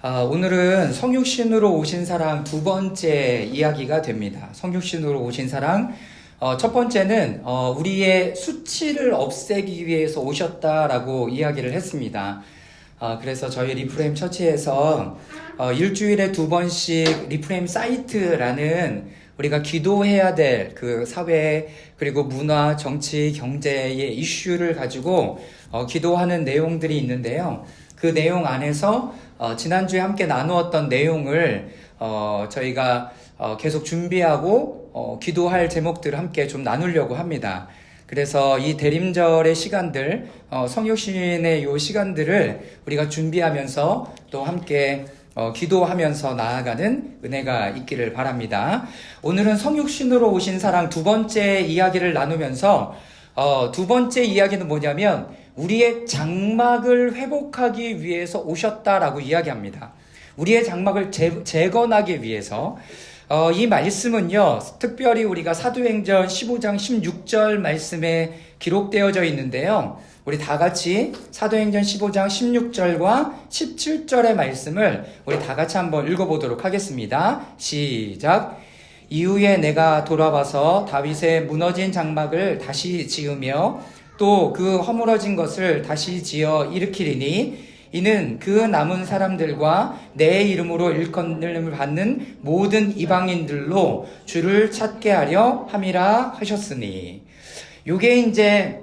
오늘은 성육신으로 오신 사랑 두 번째 이야기가 됩니다. 성육신으로 오신 사랑, 첫 번째는 우리의 수치를 없애기 위해서 오셨다라고 이야기를 했습니다. 그래서 저희 리프레임 처치에서 일주일에 두 번씩 리프레임 사이트라는 우리가 기도해야 될 그 사회 그리고 문화, 정치, 경제의 이슈를 가지고 기도하는 내용들이 있는데요. 그 내용 안에서 지난주에 함께 나누었던 내용을 저희가 계속 준비하고 기도할 제목들을 함께 좀 나누려고 합니다. 그래서 이 대림절의 시간들, 성육신의 이 시간들을 우리가 준비하면서 또 함께 기도하면서 나아가는 은혜가 있기를 바랍니다. 오늘은 성육신으로 오신 사랑 두 번째 이야기를 나누면서 두 번째 이야기는 뭐냐면 우리의 장막을 회복하기 위해서 오셨다라고 이야기합니다. 우리의 장막을 재건하기 위해서 이 말씀은요, 특별히 우리가 사도행전 15장 16절 말씀에 기록되어져 있는데요. 우리 다 같이 사도행전 15장 16절과 17절의 말씀을 우리 다 같이 한번 읽어보도록 하겠습니다. 시작. 이후에 내가 돌아와서 다윗의 무너진 장막을 다시 지으며 또 그 허물어진 것을 다시 지어 일으키리니 이는 그 남은 사람들과 내 이름으로 일컬음을 받는 모든 이방인들로 주를 찾게 하려 함이라 하셨으니. 요게 이제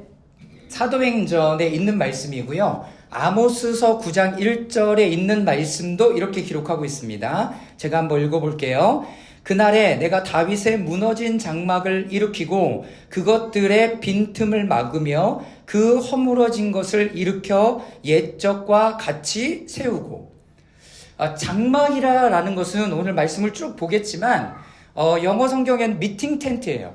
사도행전에 있는 말씀이고요. 아모스서 9장 1절에 있는 말씀도 이렇게 기록하고 있습니다. 제가 한번 읽어볼게요. 그날에 내가 다윗의 무너진 장막을 일으키고 그것들의 빈틈을 막으며 그 허물어진 것을 일으켜 옛적과 같이 세우고. 장막이라는 것은 오늘 말씀을 쭉 보겠지만 영어 성경에는 미팅 텐트예요.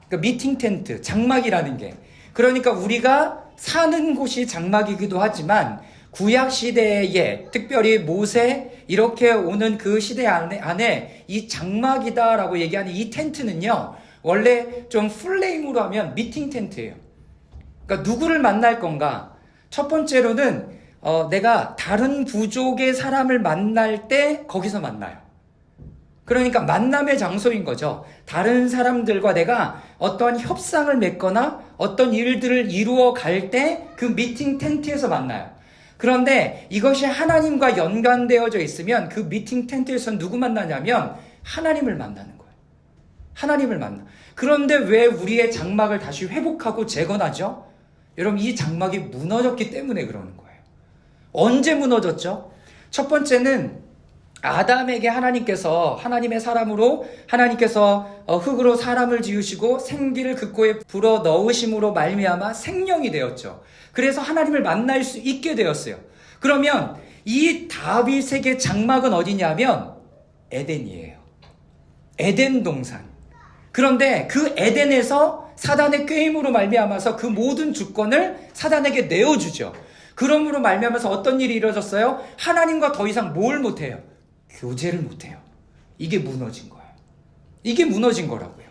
그러니까 미팅 텐트, 장막이라는 게. 그러니까 우리가 사는 곳이 장막이기도 하지만 구약 시대에 특별히 모세 이렇게 오는 그 시대 안에 이 장막이다라고 얘기하는 이 텐트는요, 원래 좀 풀네임으로 하면 미팅 텐트예요. 그러니까 누구를 만날 건가? 첫 번째로는 내가 다른 부족의 사람을 만날 때 거기서 만나요. 그러니까 만남의 장소인 거죠. 다른 사람들과 내가 어떠한 협상을 맺거나 어떤 일들을 이루어 갈 때 그 미팅 텐트에서 만나요. 그런데 이것이 하나님과 연관되어져 있으면 그 미팅 텐트에서 누구 만나냐면 하나님을 만나는 거예요. 하나님을 만나. 그런데 왜 우리의 장막을 다시 회복하고 재건하죠? 여러분, 이 장막이 무너졌기 때문에 그러는 거예요. 언제 무너졌죠? 첫 번째는 아담에게 하나님께서 하나님의 사람으로 하나님께서 흙으로 사람을 지으시고 생기를 그 코에 불어 넣으심으로 말미암아 생명이 되었죠. 그래서 하나님을 만날 수 있게 되었어요. 그러면 이 다윗에게 장막은 어디냐면 에덴이에요. 에덴 동산. 그런데 그 에덴에서 사단의 꾀임으로 말미암아서 그 모든 주권을 사단에게 내어주죠. 그러므로 말미암아서 어떤 일이 이루어졌어요? 하나님과 더 이상 뭘 못해요? 교제를 못해요. 이게 무너진 거예요. 이게 무너진 거라고요.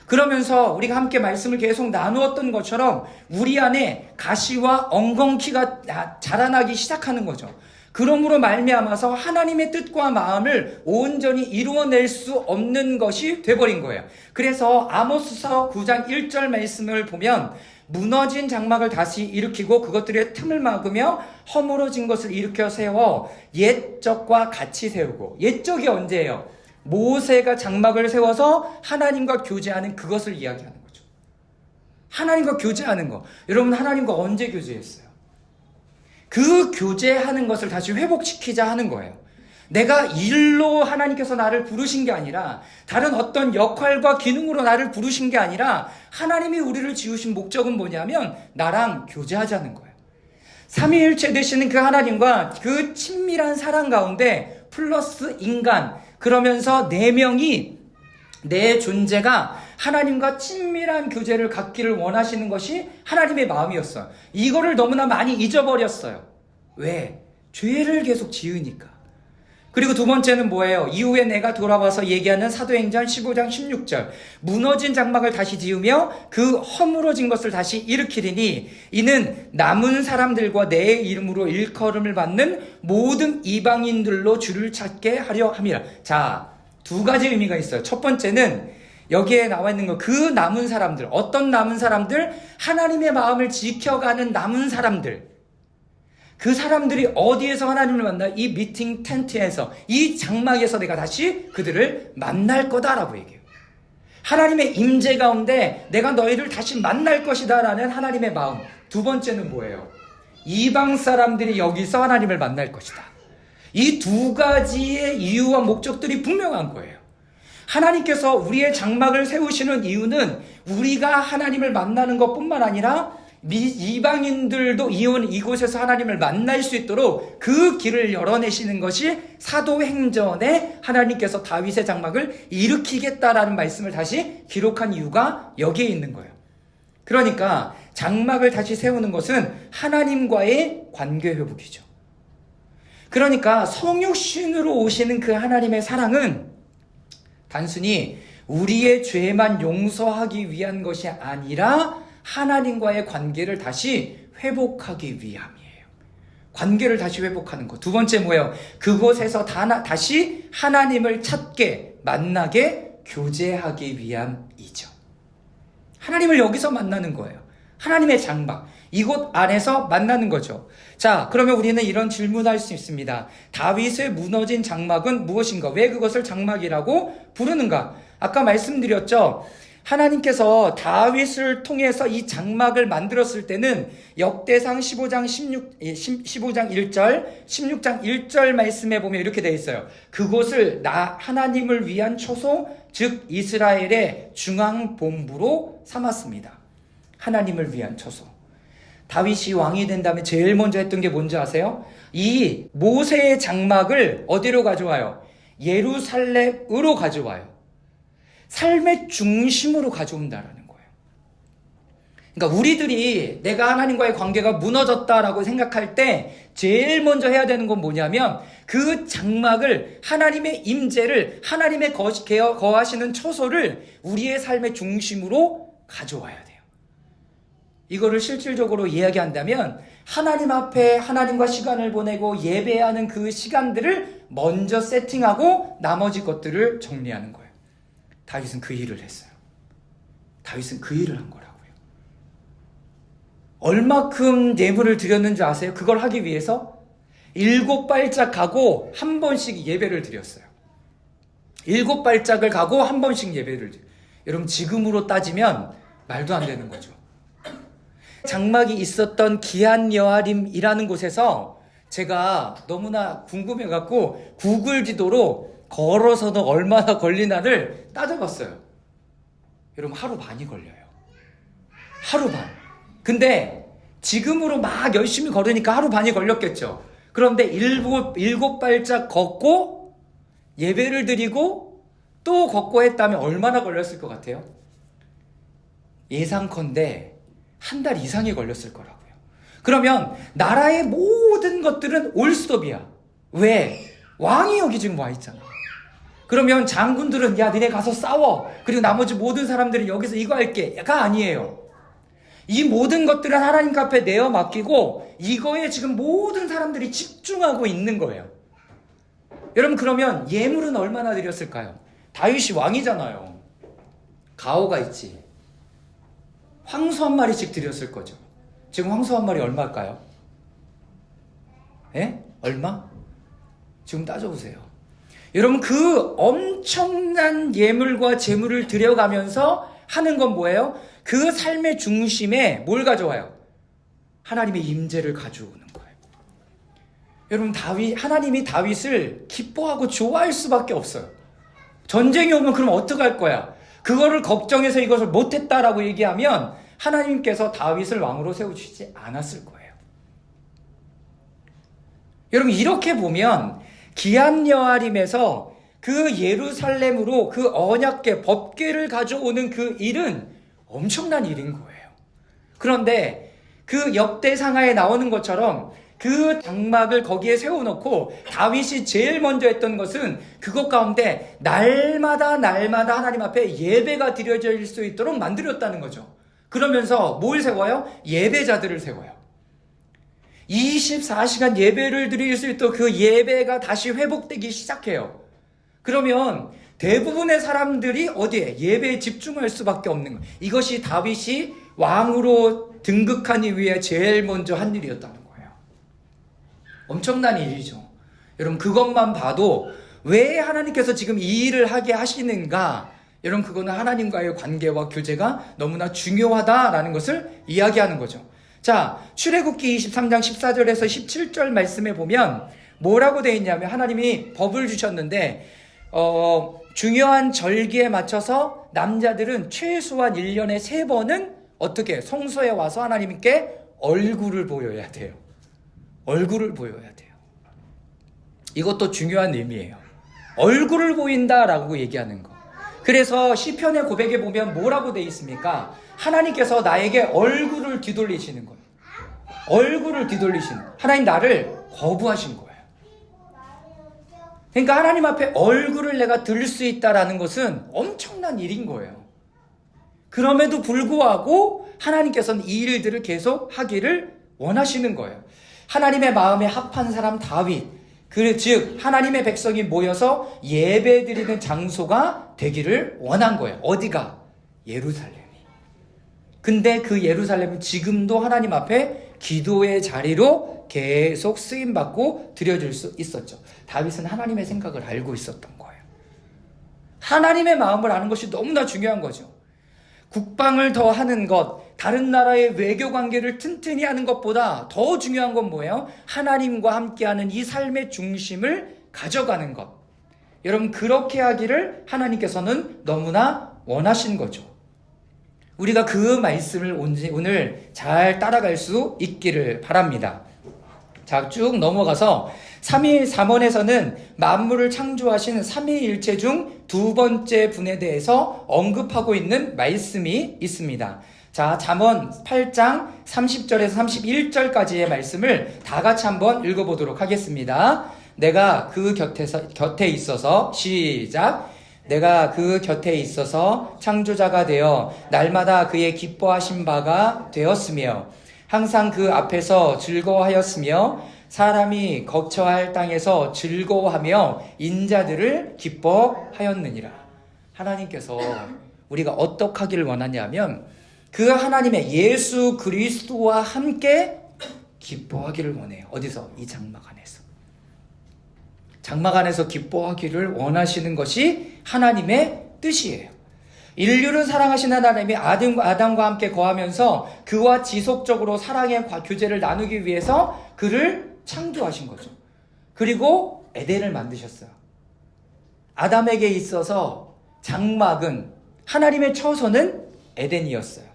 그러면서 우리가 함께 말씀을 계속 나누었던 것처럼 우리 안에 가시와 엉겅퀴가 자라나기 시작하는 거죠. 그러므로 말미암아서 하나님의 뜻과 마음을 온전히 이루어낼 수 없는 것이 돼버린 거예요. 그래서 아모스서 9장 1절 말씀을 보면 무너진 장막을 다시 일으키고 그것들의 틈을 막으며 허물어진 것을 일으켜 세워 옛적과 같이 세우고. 옛적이 언제예요? 모세가 장막을 세워서 하나님과 교제하는 그것을 이야기하는 거죠. 하나님과 교제하는 거. 여러분, 하나님과 언제 교제했어요? 그 교제하는 것을 다시 회복시키자 하는 거예요. 내가 일로 하나님께서 나를 부르신 게 아니라 다른 어떤 역할과 기능으로 나를 부르신 게 아니라 하나님이 우리를 지으신 목적은 뭐냐면 나랑 교제하자는 거예요. 삼위일체 되시는 그 하나님과 그 친밀한 사랑 가운데 플러스 인간, 그러면서 네 명이 내 존재가 하나님과 친밀한 교제를 갖기를 원하시는 것이 하나님의 마음이었어요. 이거를 너무나 많이 잊어버렸어요. 왜? 죄를 계속 지으니까. 그리고 두 번째는 뭐예요? 이후에 내가 돌아와서 얘기하는 사도행전 15장 16절. 무너진 장막을 다시 지으며 그 허물어진 것을 다시 일으키리니 이는 남은 사람들과 내 이름으로 일컬음을 받는 모든 이방인들로 주를 찾게 하려 함이라. 자, 두 가지 의미가 있어요. 첫 번째는 여기에 나와 있는 거, 그 남은 사람들. 어떤 남은 사람들? 하나님의 마음을 지켜가는 남은 사람들. 그 사람들이 어디에서 하나님을 만나? 이 미팅 텐트에서, 이 장막에서 내가 다시 그들을 만날 거다라고 얘기해요. 하나님의 임재 가운데 내가 너희를 다시 만날 것이다 라는 하나님의 마음. 두 번째는 뭐예요? 이방 사람들이 여기서 하나님을 만날 것이다. 이 두 가지의 이유와 목적들이 분명한 거예요. 하나님께서 우리의 장막을 세우시는 이유는 우리가 하나님을 만나는 것뿐만 아니라 이방인들도 이곳에서 하나님을 만날 수 있도록 그 길을 열어내시는 것이 사도행전에 하나님께서 다윗의 장막을 일으키겠다라는 말씀을 다시 기록한 이유가 여기에 있는 거예요. 그러니까 장막을 다시 세우는 것은 하나님과의 관계 회복이죠. 그러니까 성육신으로 오시는 그 하나님의 사랑은 단순히 우리의 죄만 용서하기 위한 것이 아니라 하나님과의 관계를 다시 회복하기 위함이에요. 관계를 다시 회복하는 것. 두 번째 뭐예요? 그곳에서 다시 하나님을 찾게, 만나게, 교제하기 위함이죠. 하나님을 여기서 만나는 거예요. 하나님의 장막. 이곳 안에서 만나는 거죠. 자, 그러면 우리는 이런 질문을 할 수 있습니다. 다윗의 무너진 장막은 무엇인가? 왜 그것을 장막이라고 부르는가? 아까 말씀드렸죠. 하나님께서 다윗을 통해서 이 장막을 만들었을 때는 역대상 15장 1절, 16장 1절 말씀에 보면 이렇게 되어 있어요. 그곳을 하나님을 위한 초소, 즉 이스라엘의 중앙본부로 삼았습니다. 하나님을 위한 초소. 다윗이 왕이 된 다음에 제일 먼저 했던 게 뭔지 아세요? 이 모세의 장막을 어디로 가져와요? 예루살렘으로 가져와요. 삶의 중심으로 가져온다라는 거예요. 그러니까 우리들이 내가 하나님과의 관계가 무너졌다라고 생각할 때 제일 먼저 해야 되는 건 뭐냐면 그 장막을, 하나님의 임재를, 하나님의 거하시는 처소를 우리의 삶의 중심으로 가져와야 돼요. 이거를 실질적으로 이야기한다면 하나님 앞에 하나님과 시간을 보내고 예배하는 그 시간들을 먼저 세팅하고 나머지 것들을 정리하는 거예요. 다윗은 그 일을 했어요. 다윗은 그 일을 한 거라고요. 얼마큼 예물을 드렸는지 아세요? 그걸 하기 위해서 7발짝 가고 한 번씩 예배를 드렸어요. 7발짝을 가고 한 번씩 예배를 드려요. 여러분, 지금으로 따지면 말도 안 되는 거죠. 장막이 있었던 기한여아림이라는 곳에서 제가 너무나 궁금해갖고 구글 지도로 걸어서도 얼마나 걸리나를 따져봤어요. 여러분, 하루 반이 걸려요. 하루 반. 근데 지금으로 막 열심히 걸으니까 하루 반이 걸렸겠죠. 그런데 7발짝 걷고 예배를 드리고 또 걷고 했다면 얼마나 걸렸을 것 같아요? 예상컨대 한 달 이상이 걸렸을 거라고요. 그러면 나라의 모든 것들은 올스톱이야. 왜? 왕이 여기 지금 와 있잖아. 그러면 장군들은 야, 니네 가서 싸워. 그리고 나머지 모든 사람들은 여기서 이거 할게가 아니에요. 이 모든 것들은 하나님 앞에 내어 맡기고 이거에 지금 모든 사람들이 집중하고 있는 거예요. 여러분, 그러면 예물은 얼마나 드렸을까요? 다윗이 왕이잖아요. 가오가 있지. 황소 한 마리씩 드렸을 거죠. 지금 황소 한 마리 얼마일까요? 예? 얼마? 지금 따져보세요. 여러분, 그 엄청난 예물과 재물을 드려가면서 하는 건 뭐예요? 그 삶의 중심에 뭘 가져와요? 하나님의 임재를 가져오는 거예요. 여러분, 하나님이 다윗을 기뻐하고 좋아할 수밖에 없어요. 전쟁이 오면 그럼 어떡할 거야? 그거를 걱정해서 이것을 못했다라고 얘기하면 하나님께서 다윗을 왕으로 세우시지 않았을 거예요. 여러분, 이렇게 보면 기한여아림에서 그 예루살렘으로 그 언약궤, 법궤를 가져오는 그 일은 엄청난 일인 거예요. 그런데 그 역대상하에 나오는 것처럼 그 장막을 거기에 세워놓고 다윗이 제일 먼저 했던 것은 그것 가운데 날마다 하나님 앞에 예배가 드려질 수 있도록 만들었다는 거죠. 그러면서 뭘 세워요? 예배자들을 세워요. 24시간 예배를 드릴 수 있도록 그 예배가 다시 회복되기 시작해요. 그러면 대부분의 사람들이 어디에? 예배에 집중할 수밖에 없는 거예요. 이것이 다윗이 왕으로 등극한 이후에 제일 먼저 한 일이었다는 거예요. 엄청난 일이죠. 여러분, 그것만 봐도 왜 하나님께서 지금 이 일을 하게 하시는가? 여러분, 그거는 하나님과의 관계와 교제가 너무나 중요하다라는 것을 이야기하는 거죠. 자, 출애굽기 23장 14절에서 17절 말씀에 보면 뭐라고 되어 있냐면, 하나님이 법을 주셨는데 중요한 절기에 맞춰서 남자들은 최소한 1년에 3번은 어떻게 성소에 와서 하나님께 얼굴을 보여야 돼요. 얼굴을 보여야 돼요. 이것도 중요한 의미예요. 얼굴을 보인다라고 얘기하는 거. 그래서 시편의 고백에 보면 뭐라고 되어 있습니까? 하나님께서 나에게 얼굴을 뒤돌리시는 거예요. 얼굴을 뒤돌리시는, 하나님 나를 거부하신 거예요. 그러니까 하나님 앞에 얼굴을 내가 들 수 있다라는 것은 엄청난 일인 거예요. 그럼에도 불구하고 하나님께서는 이 일들을 계속 하기를 원하시는 거예요. 하나님의 마음에 합한 사람 다윗, 즉 하나님의 백성이 모여서 예배드리는 장소가 되기를 원한 거예요. 어디가? 예루살렘이. 근데 그 예루살렘은 지금도 하나님 앞에 기도의 자리로 계속 쓰임받고 드려질 수 있었죠. 다윗은 하나님의 생각을 알고 있었던 거예요. 하나님의 마음을 아는 것이 너무나 중요한 거죠. 국방을 더 하는 것, 다른 나라의 외교 관계를 튼튼히 하는 것보다 더 중요한 건 뭐예요? 하나님과 함께하는 이 삶의 중심을 가져가는 것. 여러분, 그렇게 하기를 하나님께서는 너무나 원하신 거죠. 우리가 그 말씀을 오늘 잘 따라갈 수 있기를 바랍니다. 자, 쭉 넘어가서 3번에서는 만물을 창조하신 삼위일체 중 두 번째 분에 대해서 언급하고 있는 말씀이 있습니다. 자, 잠언 8장 30절에서 31절까지의 말씀을 다 같이 한번 읽어보도록 하겠습니다. 내가 그 곁에 있어서, 시작. 내가 그 곁에 있어서 창조자가 되어 날마다 그의 기뻐하신 바가 되었으며 항상 그 앞에서 즐거워하였으며 사람이 거처할 땅에서 즐거워하며 인자들을 기뻐하였느니라. 하나님께서 우리가 어떻게 하기를 원하냐면 그 하나님의 예수 그리스도와 함께 기뻐하기를 원해요. 어디서? 이 장막 안에서. 장막 안에서 기뻐하기를 원하시는 것이 하나님의 뜻이에요. 인류를 사랑하신 하나님이 아담과 함께 거하면서 그와 지속적으로 사랑의 교제를 나누기 위해서 그를 창조하신 거죠. 그리고 에덴을 만드셨어요. 아담에게 있어서 장막은, 하나님의 처소는 에덴이었어요.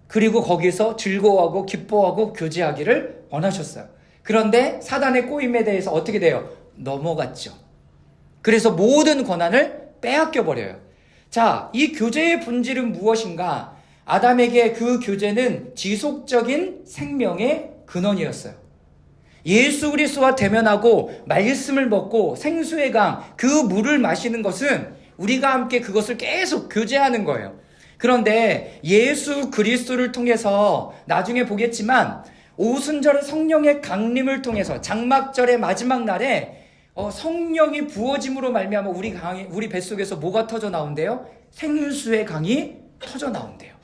그리고 거기서 즐거워하고 기뻐하고 교제하기를 원하셨어요. 그런데 사단의 꼬임에 대해서 어떻게 돼요? 넘어갔죠. 그래서 모든 권한을 빼앗겨 버려요. 자, 이 교제의 본질은 무엇인가? 아담에게 그 교제는 지속적인 생명의 근원이었어요. 예수 그리스도와 대면하고 말씀을 먹고 생수의 강, 그 물을 마시는 것은 우리가 함께 그것을 계속 교제하는 거예요. 그런데 예수 그리스도를 통해서 나중에 보겠지만 오순절 성령의 강림을 통해서 장막절의 마지막 날에 성령이 부어짐으로 말미암아 우리 뱃속에서 뭐가 터져 나온대요? 생수의 강이 터져 나온대요.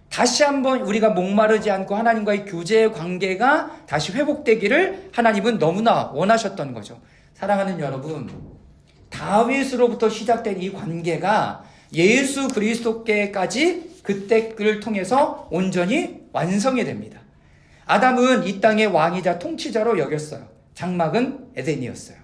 다시 한번 우리가 목마르지 않고 하나님과의 교제의 관계가 다시 회복되기를 하나님은 너무나 원하셨던 거죠. 사랑하는 여러분, 다윗으로부터 시작된 이 관계가 예수 그리스도께까지 그때를 통해서 온전히 완성이 됩니다. 아담은 이 땅의 왕이자 통치자로 여겼어요. 장막은 에덴이었어요.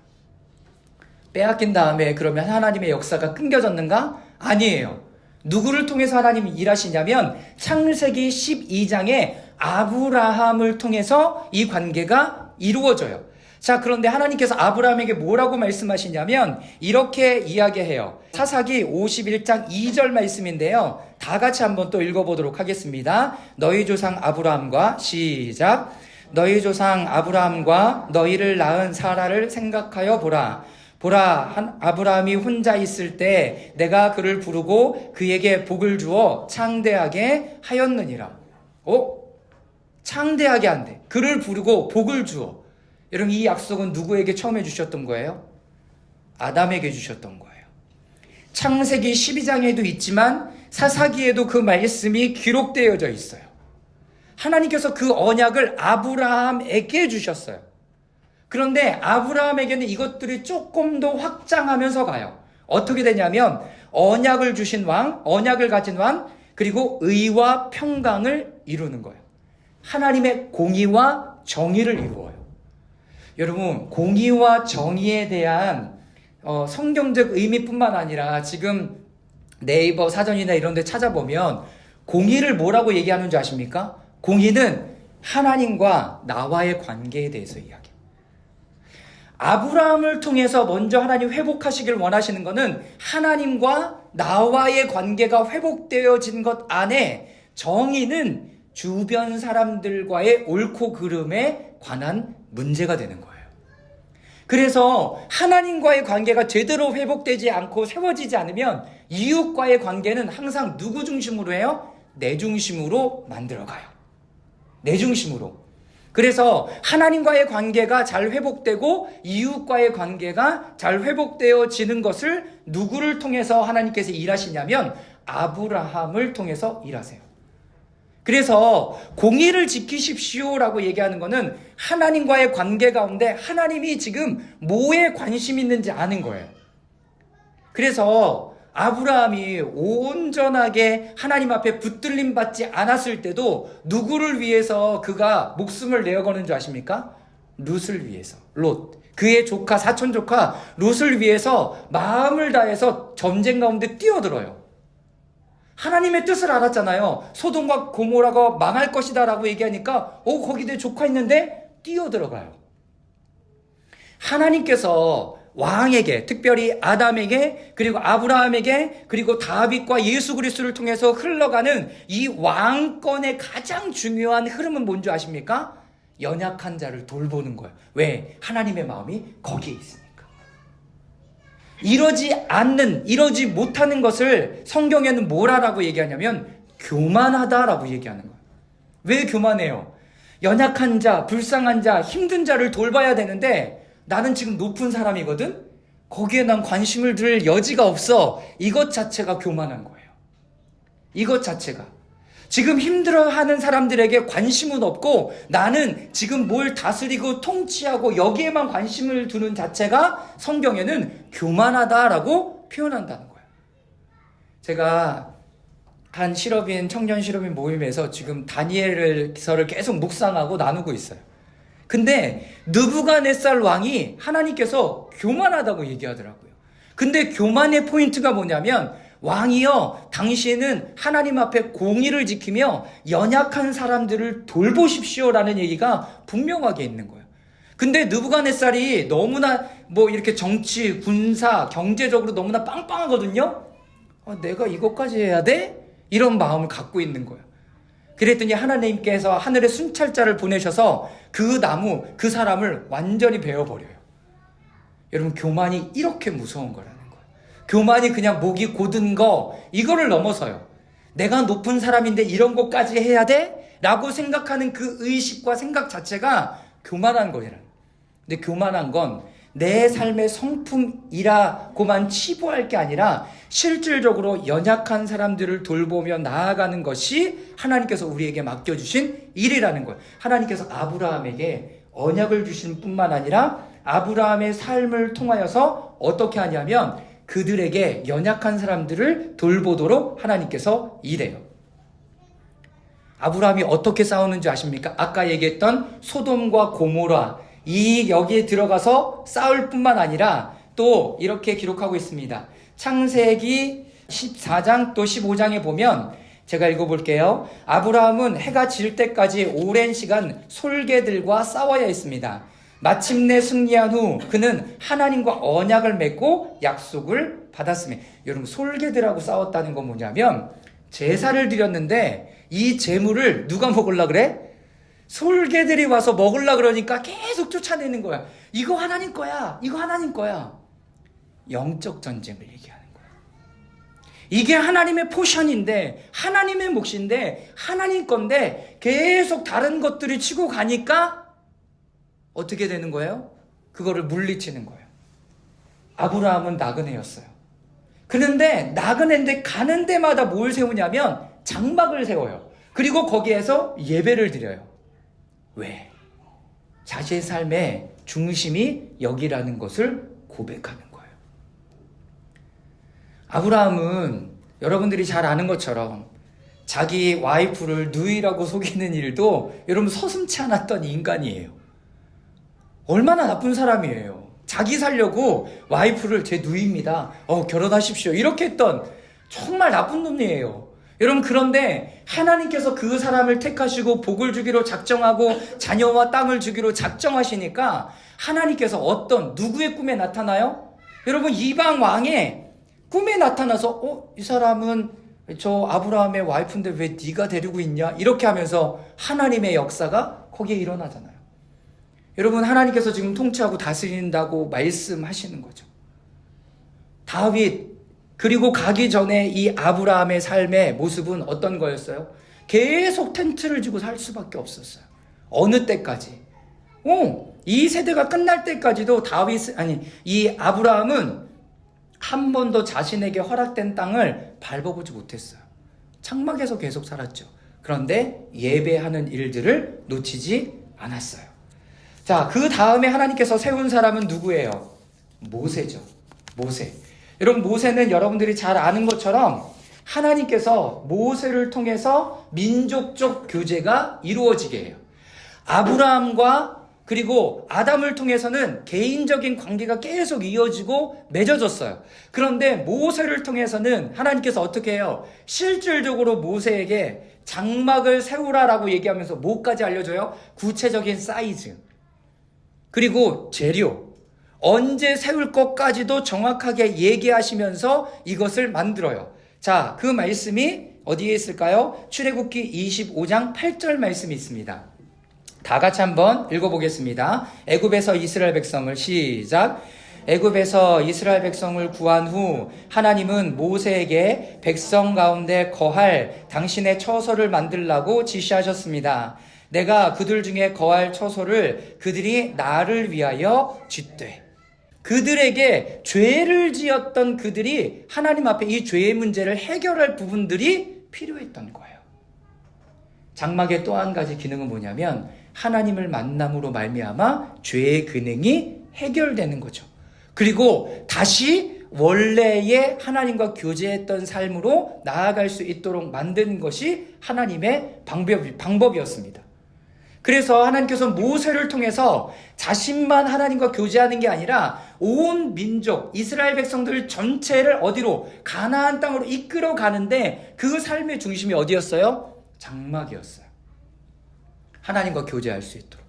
빼앗긴 다음에 그러면 하나님의 역사가 끊겨졌는가? 아니에요. 누구를 통해서 하나님이 일하시냐면 창세기 12장에 아브라함을 통해서 이 관계가 이루어져요. 자, 그런데 하나님께서 아브라함에게 뭐라고 말씀하시냐면 이렇게 이야기해요. 사사기 51장 2절 말씀인데요. 다 같이 한번 또 읽어보도록 하겠습니다. 너희 조상 아브라함과, 시작. 너희 조상 아브라함과 너희를 낳은 사라를 생각하여 보라. 보라, 아브라함이 혼자 있을 때 내가 그를 부르고 그에게 복을 주어 창대하게 하였느니라. 창대하게 한대. 그를 부르고 복을 주어. 여러분, 이 약속은 누구에게 처음에 주셨던 거예요? 아담에게 주셨던 거예요. 창세기 12장에도 있지만 사사기에도 그 말씀이 기록되어져 있어요. 하나님께서 그 언약을 아브라함에게 주셨어요. 그런데 아브라함에게는 이것들이 조금 더 확장하면서 가요. 어떻게 되냐면 언약을 주신 왕, 언약을 가진 왕, 그리고 의와 평강을 이루는 거예요. 하나님의 공의와 정의를 이루어요. 여러분, 공의와 정의에 대한 성경적 의미뿐만 아니라 지금 네이버 사전이나 이런 데 찾아보면 공의를 뭐라고 얘기하는 줄 아십니까? 공의는 하나님과 나와의 관계에 대해서 이야기해요. 아브라함을 통해서 먼저 하나님 회복하시길 원하시는 것은 하나님과 나와의 관계가 회복되어진 것 안에 정의는 주변 사람들과의 옳고 그름에 관한 문제가 되는 거예요. 그래서 하나님과의 관계가 제대로 회복되지 않고 세워지지 않으면 이웃과의 관계는 항상 누구 중심으로 해요? 내 중심으로 만들어가요. 내 중심으로. 그래서 하나님과의 관계가 잘 회복되고 이웃과의 관계가 잘 회복되어지는 것을 누구를 통해서 하나님께서 일하시냐면 아브라함을 통해서 일하세요. 그래서 공의를 지키십시오라고 얘기하는 것은 하나님과의 관계 가운데 하나님이 지금 뭐에 관심 있는지 아는 거예요. 그래서 아브라함이 온전하게 하나님 앞에 붙들림 받지 않았을 때도 누구를 위해서 그가 목숨을 내어거는 줄 아십니까? 룻을 위해서. 롯. 그의 조카, 사촌 조카 롯을 위해서 마음을 다해서 전쟁 가운데 뛰어들어요. 하나님의 뜻을 알았잖아요. 소돔과 고모라가 망할 것이다 라고 얘기하니까 거기 내 조카 있는데 뛰어들어가요. 하나님께서 왕에게, 특별히 아담에게, 그리고 아브라함에게, 그리고 다윗과 예수 그리스도를 통해서 흘러가는 이 왕권의 가장 중요한 흐름은 뭔지 아십니까? 연약한 자를 돌보는 거예요. 왜? 하나님의 마음이 거기에 있으니까. 이러지 못하는 것을 성경에는 뭐라고 얘기하냐면 교만하다라고 얘기하는 거예요. 왜 교만해요? 연약한 자, 불쌍한 자, 힘든 자를 돌봐야 되는데 나는 지금 높은 사람이거든? 거기에 난 관심을 들 여지가 없어. 이것 자체가 교만한 거예요. 이것 자체가. 지금 힘들어하는 사람들에게 관심은 없고 나는 지금 뭘 다스리고 통치하고 여기에만 관심을 두는 자체가 성경에는 교만하다라고 표현한다는 거예요. 제가 한 청년 실업인 모임에서 지금 다니엘서를 계속 묵상하고 나누고 있어요. 근데 느부갓네살 왕이 하나님께서 교만하다고 얘기하더라고요. 근데 교만의 포인트가 뭐냐면 왕이요, 당시에는 하나님 앞에 공의를 지키며 연약한 사람들을 돌보십시오라는 얘기가 분명하게 있는 거예요. 근데 느부갓네살이 너무나 이렇게 정치, 군사, 경제적으로 너무나 빵빵하거든요. 내가 이것까지 해야 돼? 이런 마음을 갖고 있는 거예요. 그랬더니 하나님께서 하늘에 순찰자를 보내셔서 그 사람을 완전히 베어버려요. 여러분, 교만이 이렇게 무서운 거라는 거예요. 교만이 그냥 목이 곧은 거, 이거를 넘어서요. 내가 높은 사람인데 이런 것까지 해야 돼? 라고 생각하는 그 의식과 생각 자체가 교만한 거예요. 근데 교만한 건 내 삶의 성품이라고만 치부할 게 아니라 실질적으로 연약한 사람들을 돌보며 나아가는 것이 하나님께서 우리에게 맡겨주신 일이라는 거예요. 하나님께서 아브라함에게 언약을 주신 뿐만 아니라 아브라함의 삶을 통하여서 어떻게 하냐면 그들에게 연약한 사람들을 돌보도록 하나님께서 일해요. 아브라함이 어떻게 싸우는지 아십니까? 아까 얘기했던 소돔과 고모라, 여기에 들어가서 싸울 뿐만 아니라 또 이렇게 기록하고 있습니다. 창세기 14장 또 15장에 보면 제가 읽어볼게요. 아브라함은 해가 질 때까지 오랜 시간 솔개들과 싸워야 했습니다. 마침내 승리한 후 그는 하나님과 언약을 맺고 약속을 받았습니다. 여러분, 솔개들하고 싸웠다는 건 뭐냐면 제사를 드렸는데 이 제물을 누가 먹으려고 그래? 솔개들이 와서 먹으려 그러니까 계속 쫓아내는 거야. 이거 하나님 거야. 이거 하나님 거야. 영적 전쟁을 얘기하는 거야. 이게 하나님의 포션인데, 하나님의 몫인데, 하나님 건데 계속 다른 것들이 치고 가니까 어떻게 되는 거예요? 그거를 물리치는 거예요. 아브라함은 나그네였어요. 그런데 나그네인데 가는 데마다 뭘 세우냐면 장막을 세워요. 그리고 거기에서 예배를 드려요. 왜? 자신의 삶의 중심이 여기라는 것을 고백하는 거예요. 아브라함은 여러분들이 잘 아는 것처럼 자기 와이프를 누이라고 속이는 일도 여러분 서슴지 않았던 인간이에요. 얼마나 나쁜 사람이에요. 자기 살려고 와이프를 제 누이입니다. 결혼하십시오. 이렇게 했던 정말 나쁜 놈이에요. 여러분, 그런데 하나님께서 그 사람을 택하시고 복을 주기로 작정하고 자녀와 땅을 주기로 작정하시니까 하나님께서 누구의 꿈에 나타나요? 여러분, 이방 왕의 꿈에 나타나서 이 사람은 저 아브라함의 와이프인데 왜 네가 데리고 있냐? 이렇게 하면서 하나님의 역사가 거기에 일어나잖아요. 여러분, 하나님께서 지금 통치하고 다스린다고 말씀하시는 거죠. 다윗, 그리고 가기 전에 이 아브라함의 삶의 모습은 어떤 거였어요? 계속 텐트를 지고 살 수밖에 없었어요. 어느 때까지? 이 세대가 끝날 때까지도 이 아브라함은 한 번도 자신에게 허락된 땅을 밟아보지 못했어요. 장막에서 계속 살았죠. 그런데 예배하는 일들을 놓치지 않았어요. 자, 그 다음에 하나님께서 세운 사람은 누구예요? 모세죠. 모세. 여러분, 모세는 여러분들이 잘 아는 것처럼 하나님께서 모세를 통해서 민족적 교제가 이루어지게 해요. 아브라함과 그리고 아담을 통해서는 개인적인 관계가 계속 이어지고 맺어졌어요. 그런데 모세를 통해서는 하나님께서 어떻게 해요? 실질적으로 모세에게 장막을 세우라라고 얘기하면서 뭐까지 알려줘요? 구체적인 사이즈, 그리고 재료, 언제 세울 것까지도 정확하게 얘기하시면서 이것을 만들어요. 자, 그 말씀이 어디에 있을까요? 출애굽기 25장 8절 말씀이 있습니다. 다 같이 한번 읽어보겠습니다. 애굽에서 이스라엘 백성을 시작. 애굽에서 이스라엘 백성을 구한 후 하나님은 모세에게 백성 가운데 거할 당신의 처소를 만들라고 지시하셨습니다. 내가 그들 중에 거할 처소를 그들이 나를 위하여 짓되. 그들에게 죄를 지었던 그들이 하나님 앞에 이 죄의 문제를 해결할 부분들이 필요했던 거예요. 장막의 또 한 가지 기능은 뭐냐면 하나님을 만남으로 말미암아 죄의 기능이 해결되는 거죠. 그리고 다시 원래의 하나님과 교제했던 삶으로 나아갈 수 있도록 만드는 것이 하나님의 방법이었습니다. 그래서 하나님께서 모세를 통해서 자신만 하나님과 교제하는 게 아니라 온 민족, 이스라엘 백성들 전체를 어디로? 가나안 땅으로 이끌어 가는데 그 삶의 중심이 어디였어요? 장막이었어요. 하나님과 교제할 수 있도록.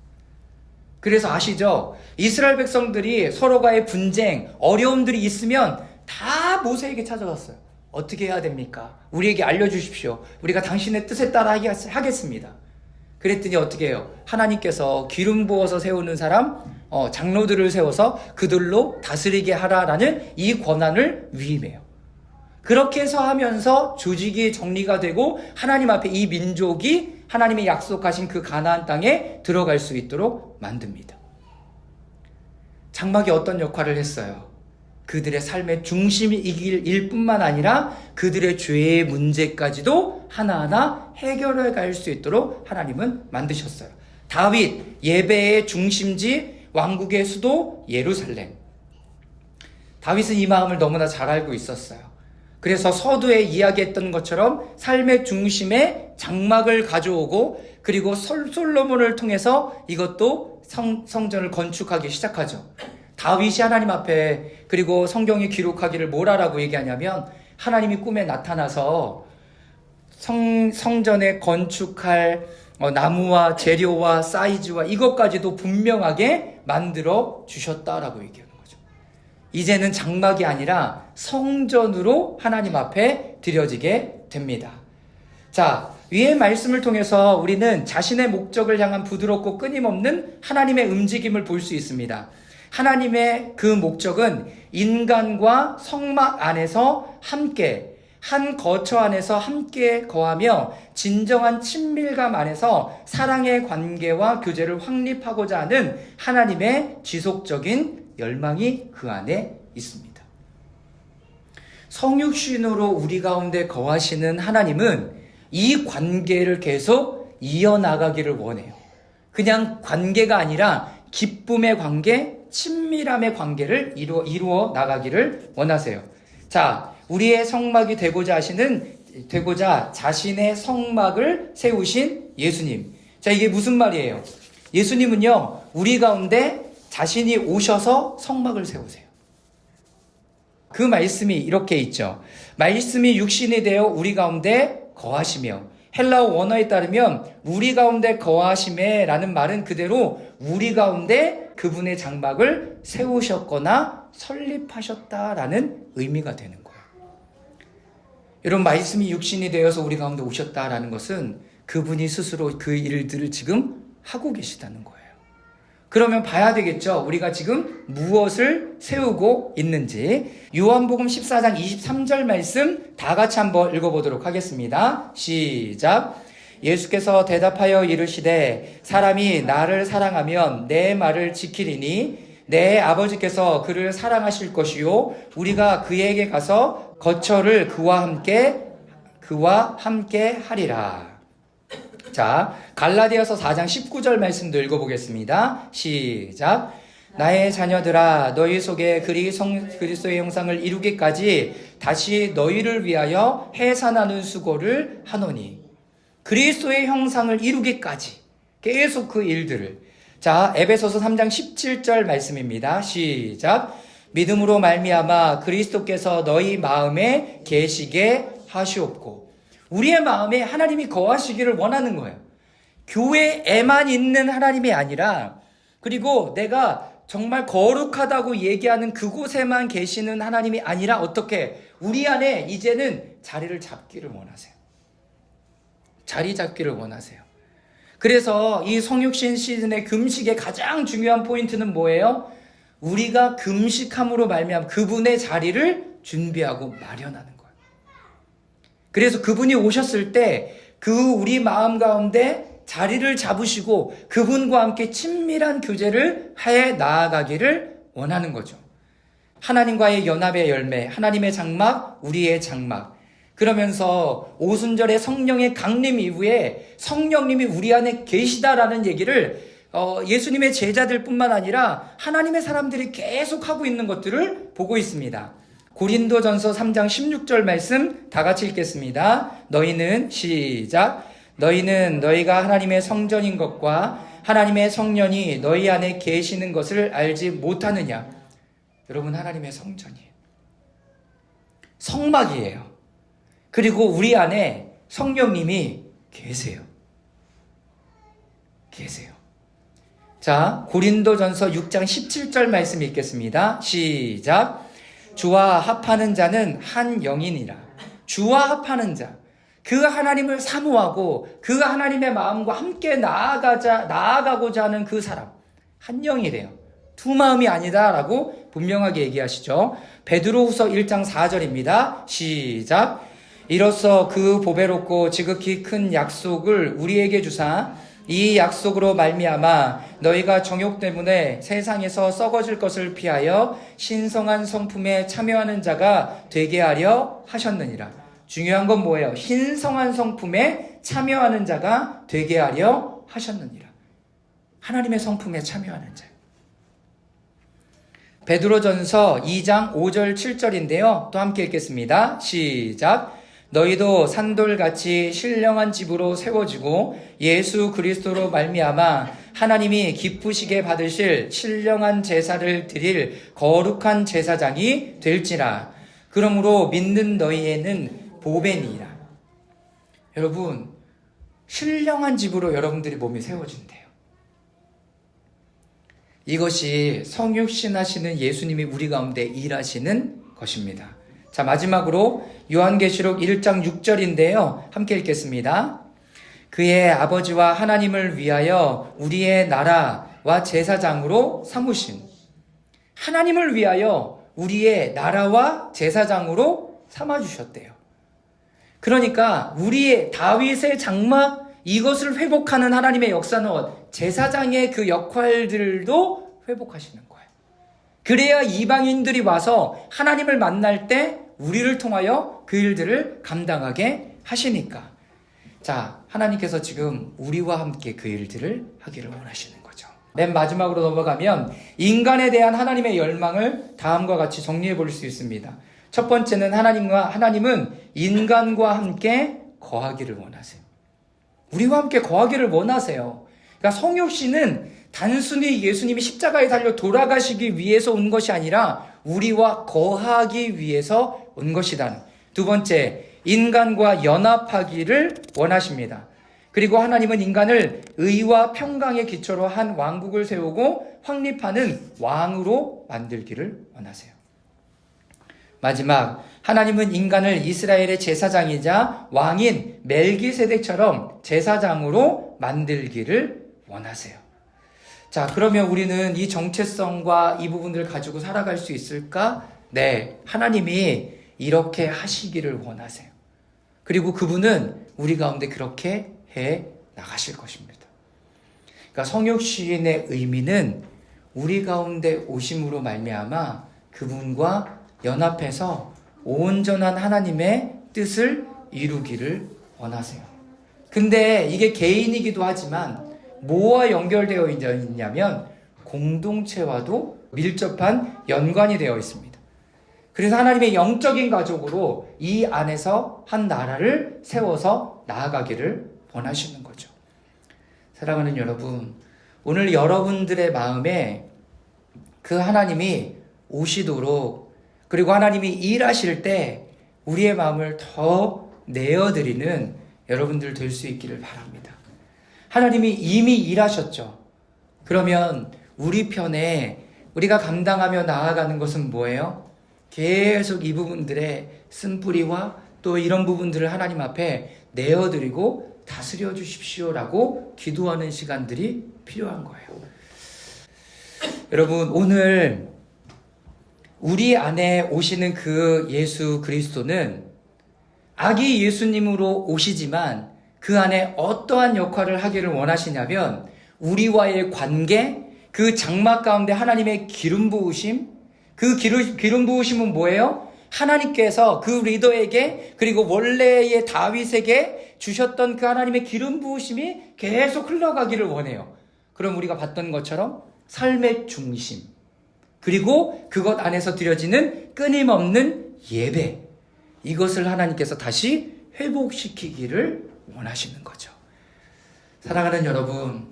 그래서 아시죠? 이스라엘 백성들이 서로가의 분쟁, 어려움들이 있으면 다 모세에게 찾아왔어요. 어떻게 해야 됩니까? 우리에게 알려주십시오. 우리가 당신의 뜻에 따라 하겠습니다. 그랬더니 어떻게 해요? 하나님께서 기름 부어서 세우는 사람, 장로들을 세워서 그들로 다스리게 하라라는 이 권한을 위임해요. 그렇게 해서 하면서 조직이 정리가 되고 하나님 앞에 이 민족이 하나님이 약속하신 그 가나안 땅에 들어갈 수 있도록 만듭니다. 장막이 어떤 역할을 했어요? 그들의 삶의 중심일 뿐만 아니라 그들의 죄의 문제까지도 하나하나 해결해 갈 수 있도록 하나님은 만드셨어요. 다윗, 예배의 중심지, 왕국의 수도 예루살렘. 다윗은 이 마음을 너무나 잘 알고 있었어요. 그래서 서두에 이야기했던 것처럼 삶의 중심에 장막을 가져오고 그리고 솔로몬을 통해서 이것도 성전을 건축하기 시작하죠. 다윗이 하나님 앞에, 그리고 성경이 기록하기를 뭐라고 얘기하냐면 하나님이 꿈에 나타나서 성전에 건축할 나무와 재료와 사이즈와 이것까지도 분명하게 만들어 주셨다라고 얘기하는 거죠. 이제는 장막이 아니라 성전으로 하나님 앞에 드려지게 됩니다. 자, 위의 말씀을 통해서 우리는 자신의 목적을 향한 부드럽고 끊임없는 하나님의 움직임을 볼 수 있습니다. 하나님의 그 목적은 인간과 성막 안에서 함께, 한 거처 안에서 함께 거하며 진정한 친밀감 안에서 사랑의 관계와 교제를 확립하고자 하는 하나님의 지속적인 열망이 그 안에 있습니다. 성육신으로 우리 가운데 거하시는 하나님은 이 관계를 계속 이어나가기를 원해요. 그냥 관계가 아니라 기쁨의 관계, 친밀함의 관계를 이루어 나가기를 원하세요. 자, 우리의 성막이 되고자 자신의 성막을 세우신 예수님. 자, 이게 무슨 말이에요? 예수님은요, 우리 가운데 자신이 오셔서 성막을 세우세요. 그 말씀이 이렇게 있죠. 말씀이 육신이 되어 우리 가운데 거하시며, 헬라어 원어에 따르면 우리 가운데 거하심에 라는 말은 그대로 우리 가운데 그분의 장막을 세우셨거나 설립하셨다라는 의미가 되는 거예요. 여러분, 말씀이 육신이 되어서 우리 가운데 오셨다라는 것은 그분이 스스로 그 일들을 지금 하고 계시다는 거예요. 그러면 봐야 되겠죠. 우리가 지금 무엇을 세우고 있는지. 요한복음 14장 23절 말씀 다 같이 한번 읽어보도록 하겠습니다. 시작. 예수께서 대답하여 이르시되 사람이 나를 사랑하면 내 말을 지키리니 내 아버지께서 그를 사랑하실 것이요 우리가 그에게 가서 거처를 그와 함께 하리라. 자, 갈라디아서 4장 19절 말씀도 읽어보겠습니다. 시작. 나의 자녀들아, 너희 속에 그리스도의 형상을 이루기까지 다시 너희를 위하여 해산하는 수고를 하노니. 그리스도의 형상을 이루기까지 계속 그 일들을. 자, 에베소서 3장 17절 말씀입니다. 시작. 믿음으로 말미암아 그리스도께서 너희 마음에 계시게 하시옵고. 우리의 마음에 하나님이 거하시기를 원하는 거예요. 교회에만 있는 하나님이 아니라, 그리고 내가 정말 거룩하다고 얘기하는 그곳에만 계시는 하나님이 아니라 어떻게 우리 안에 이제는 자리를 잡기를 원하세요. 자리 잡기를 원하세요. 그래서 이 성육신 시즌의 금식의 가장 중요한 포인트는 뭐예요? 우리가 금식함으로 말미암아 그분의 자리를 준비하고 마련하는 거예요. 그래서 그분이 오셨을 때 그 우리 마음 가운데 자리를 잡으시고 그분과 함께 친밀한 교제를 해 나아가기를 원하는 거죠. 하나님과의 연합의 열매, 하나님의 장막, 우리의 장막. 그러면서 오순절의 성령의 강림 이후에 성령님이 우리 안에 계시다라는 얘기를 예수님의 제자들뿐만 아니라 하나님의 사람들이 계속 하고 있는 것들을 보고 있습니다. 고린도전서 3장 16절 말씀 다 같이 읽겠습니다. 너희는 시작. 너희는 너희가 하나님의 성전인 것과 하나님의 성령이 너희 안에 계시는 것을 알지 못하느냐. 여러분, 하나님의 성전이에요. 성막이에요. 그리고 우리 안에 성령님이 계세요. 자, 고린도전서 6장 17절 말씀 읽겠습니다. 시작. 주와 합하는 자는 한 영이니라. 주와 합하는 자, 그 하나님을 사모하고 그 하나님의 마음과 함께 나아가고자 하는 그 사람, 한 영이래요. 두 마음이 아니다라고 분명하게 얘기하시죠. 베드로후서 1장 4절입니다. 시작. 이로써 그 보배롭고 지극히 큰 약속을 우리에게 주사 이 약속으로 말미암아 너희가 정욕 때문에 세상에서 썩어질 것을 피하여 신성한 성품에 참여하는 자가 되게 하려 하셨느니라. 중요한 건 뭐예요? 신성한 성품에 참여하는 자가 되게 하려 하셨느니라. 하나님의 성품에 참여하는 자. 베드로전서 2장 5절 7절인데요. 또 함께 읽겠습니다. 시작. 너희도 산돌같이 신령한 집으로 세워지고 예수 그리스도로 말미암아 하나님이 기쁘시게 받으실 신령한 제사를 드릴 거룩한 제사장이 될지라. 그러므로 믿는 너희에는 보배니라. 여러분, 신령한 집으로 여러분들이 몸이 세워진대요. 이것이 성육신 하시는 예수님이 우리 가운데 일하시는 것입니다. 자, 마지막으로 요한계시록 1장 6절인데요. 함께 읽겠습니다. 그의 아버지와 하나님을 위하여 우리의 나라와 제사장으로 삼으신, 하나님을 위하여 우리의 나라와 제사장으로 삼아주셨대요. 그러니까 우리의 다윗의 장막, 이것을 회복하는 하나님의 역사는 제사장의 그 역할들도 회복하시는 거예요. 그래야 이방인들이 와서 하나님을 만날 때 우리를 통하여 그 일들을 감당하게 하시니까. 자, 하나님께서 지금 우리와 함께 그 일들을 하기를 원하시는 거죠. 맨 마지막으로 넘어가면 인간에 대한 하나님의 열망을 다음과 같이 정리해 볼 수 있습니다. 첫 번째는 하나님은 인간과 함께 거하기를 원하세요. 우리와 함께 거하기를 원하세요. 그러니까 성육신은 단순히 예수님이 십자가에 달려 돌아가시기 위해서 온 것이 아니라 우리와 거하기 위해서 온 것이다. 두 번째, 인간과 연합하기를 원하십니다. 그리고 하나님은 인간을 의와 평강의 기초로 한 왕국을 세우고 확립하는 왕으로 만들기를 원하세요. 마지막, 하나님은 인간을 이스라엘의 제사장이자 왕인 멜기세덱처럼 제사장으로 만들기를 원하세요. 자, 그러면 우리는 이 정체성과 이 부분들을 가지고 살아갈 수 있을까? 네, 하나님이 이렇게 하시기를 원하세요. 그리고 그분은 우리 가운데 그렇게 해 나가실 것입니다. 그러니까 성육신의 의미는 우리 가운데 오심으로 말미암아 그분과 연합해서 온전한 하나님의 뜻을 이루기를 원하세요. 근데 이게 개인이기도 하지만 뭐와 연결되어 있냐면 공동체와도 밀접한 연관이 되어 있습니다. 그래서 하나님의 영적인 가족으로 이 안에서 한 나라를 세워서 나아가기를 원하시는 거죠. 사랑하는 여러분, 오늘 여러분들의 마음에 그 하나님이 오시도록, 그리고 하나님이 일하실 때 우리의 마음을 더 내어드리는 여러분들 될 수 있기를 바랍니다. 하나님이 이미 일하셨죠. 그러면 우리 편에 우리가 감당하며 나아가는 것은 뭐예요? 계속 이 부분들의 쓴뿌리와 또 이런 부분들을 하나님 앞에 내어드리고 다스려 주십시오라고 기도하는 시간들이 필요한 거예요. 여러분, 오늘 우리 안에 오시는 그 예수 그리스도는 아기 예수님으로 오시지만 그 안에 어떠한 역할을 하기를 원하시냐면 우리와의 관계, 그 장막 가운데 하나님의 기름 부으심, 그 기름 부으심은 뭐예요? 하나님께서 그 리더에게, 그리고 원래의 다윗에게 주셨던 그 하나님의 기름 부으심이 계속 흘러가기를 원해요. 그럼 우리가 봤던 것처럼 삶의 중심, 그리고 그것 안에서 드려지는 끊임없는 예배, 이것을 하나님께서 다시 회복시키기를 원하시는 거죠. 사랑하는 여러분,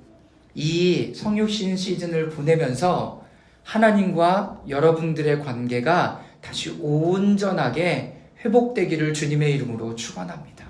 이 성육신 시즌을 보내면서 하나님과 여러분들의 관계가 다시 온전하게 회복되기를 주님의 이름으로 축원합니다.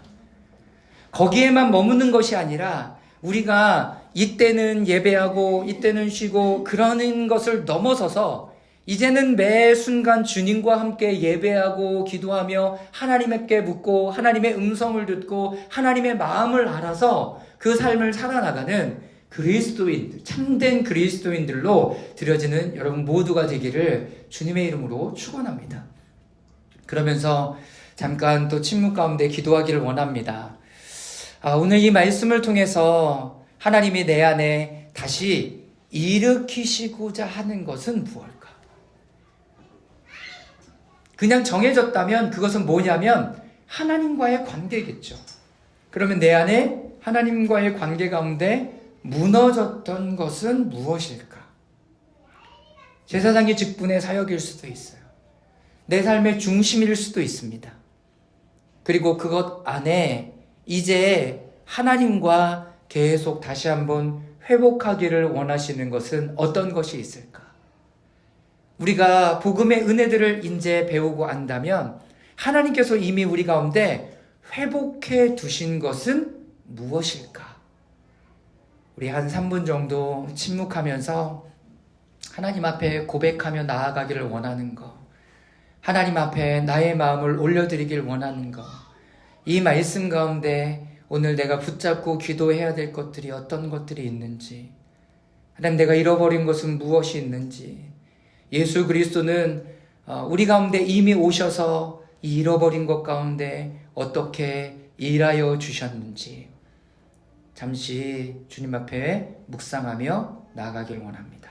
거기에만 머무는 것이 아니라 우리가 이때는 예배하고 이때는 쉬고 그러는 것을 넘어서서 이제는 매 순간 주님과 함께 예배하고 기도하며 하나님께 묻고 하나님의 음성을 듣고 하나님의 마음을 알아서 그 삶을 살아나가는 그리스도인들, 참된 그리스도인들로 드려지는 여러분 모두가 되기를 주님의 이름으로 축원합니다. 그러면서 잠깐 또 침묵 가운데 기도하기를 원합니다. 오늘 이 말씀을 통해서 하나님이 내 안에 다시 일으키시고자 하는 것은 무엇일까? 그냥 정해졌다면 그것은 뭐냐면 하나님과의 관계겠죠. 그러면 내 안에 하나님과의 관계 가운데 무너졌던 것은 무엇일까? 제사장의 직분의 사역일 수도 있어요. 내 삶의 중심일 수도 있습니다. 그리고 그것 안에 이제 하나님과 계속 다시 한번 회복하기를 원하시는 것은 어떤 것이 있을까? 우리가 복음의 은혜들을 이제 배우고 안다면 하나님께서 이미 우리 가운데 회복해 두신 것은 무엇일까? 우리 한 3분 정도 침묵하면서 하나님 앞에 고백하며 나아가기를 원하는 것, 하나님 앞에 나의 마음을 올려드리길 원하는 것, 이 말씀 가운데 오늘 내가 붙잡고 기도해야 될 것들이 어떤 것들이 있는지, 하나님 내가 잃어버린 것은 무엇이 있는지, 예수 그리스도는 우리 가운데 이미 오셔서 이 잃어버린 것 가운데 어떻게 일하여 주셨는지 잠시 주님 앞에 묵상하며 나아가길 원합니다.